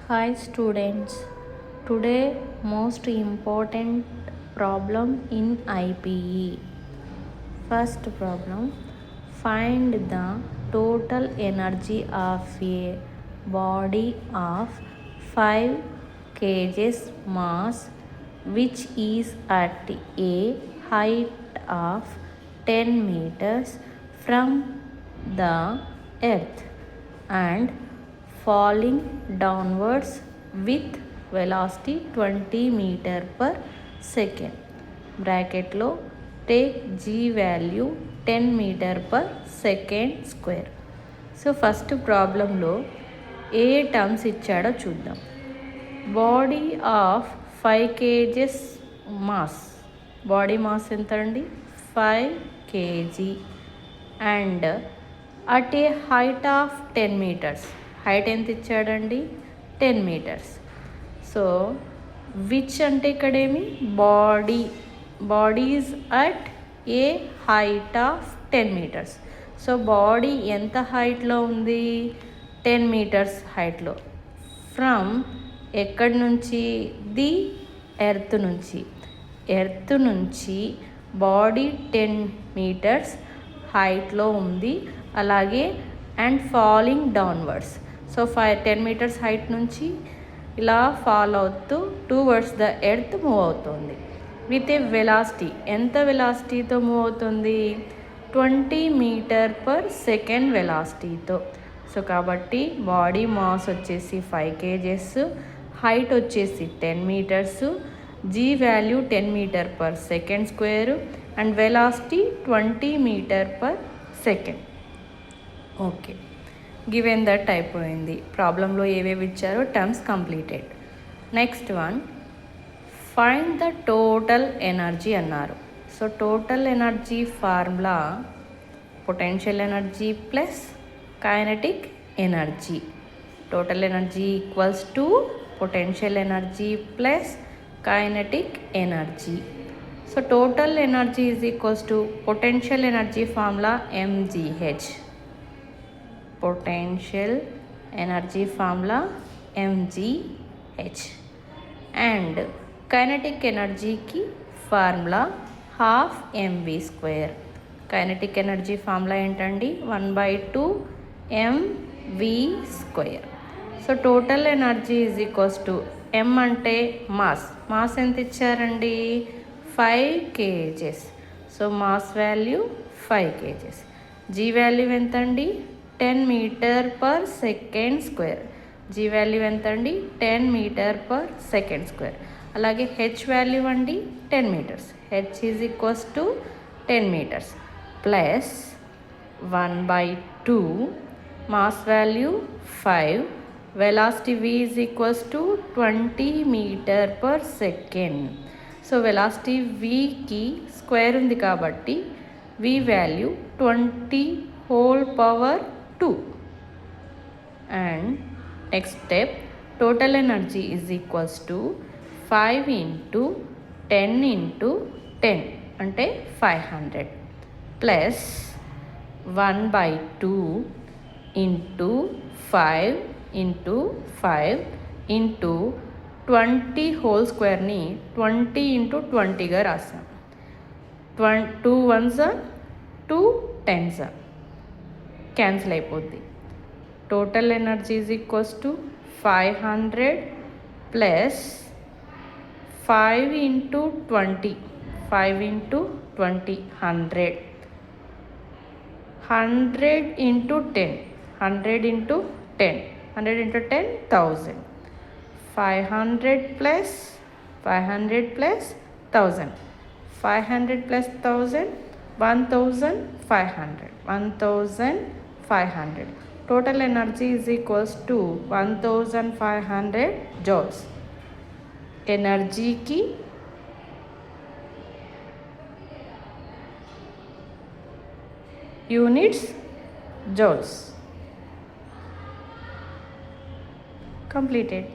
Hi students, today most important problem in IPE. First problem, find the total energy of a body of 5 kg mass which is at a height of 10 meters from the earth and falling downwards with velocity 20 meter per second. బ్రాకెట్లో take G value 10 metre per second square. So first ప్రాబ్లంలో ఏ terms ఇచ్చాడో చూద్దాం. Body of 5 kgs mass, body mass ఎంత అండి? 5 kg and at a height of 10 metres, height ఎంత ఇచ్చాడండి? 10 metres. So which అంటే ఇక్కడేమి body is at a height of 10 metres. So body ఎంత హైట్లో ఉంది? 10 మీటర్స్ హైట్లో. ఫ్రమ్ ఎక్కడి నుంచి? ది ఎర్త్ నుంచి బాడీ 10 మీటర్స్ హైట్లో ఉంది. అలాగే and falling downwards. So 10 metres height నుంచి ఇలా ఫాల్ అవుతూ టువర్డ్స్ ద ఎర్త్ మూవ్ అవుతుంది విత్ ఏ వెలాసిటీ. ఎంత వెలాసిటీతో మూవ్ అవుతుంది? 20 మీటర్ పర్ సెకండ్ వెలాసిటీతో. సో కాబట్టి బాడీ మాస్ వచ్చేసి 5 kgs, హైట్ వచ్చేసి 10 metres, g value 10 metre per second square and velocity 20 metre per second. Okay, given that అయిపోయింది. ప్రాబ్లంలో ఏవేవి ఇచ్చారో terms completed. Next one, find the total energy అన్నారు. So total energy formula potential energy plus kinetic energy. Total energy equals to potential energy plus kinetic energy. So total energy is equals to potential energy formula mgh. Potential energy formula mgh and kinetic ఎనర్జీకి formula 12mv². Kinetic energy formula ఏంటండి? 1/2 mv². So total energy is equals to m అంటే mass ఎంత ఇచ్చారండి? 5 kgs. So mass value 5 kgs. G value ఎంత అండి? 10 metre per second square. G value ఎంత అండి? 10 metre per second square. అలాగే H value అండి 10 మీటర్స్. H is equals to 10 metres plus 1/2 mass value 5, velocity v is equals to 20 metre per second. So velocity vకి square ఉంది కాబట్టి v value 20 whole power 2. And next step, total energy is equals to 5 into 10 into 10 అంటే 500 plus 1/2 into 5 into 5 into 20 whole squareని 20 into 20గా రాసాం. 2 1s 2 10s cancel అయిపోద్ది. Total energy is equals to 500 plus 5 into 20, 5 into 20 100, 100 into 10, 100 into 10, 100 into 10 1000, 500 plus 500 plus 1000, 500 plus 1000 1500, 1500. Total energy is equals to 1500 joules. Energy కి units joules. Completed.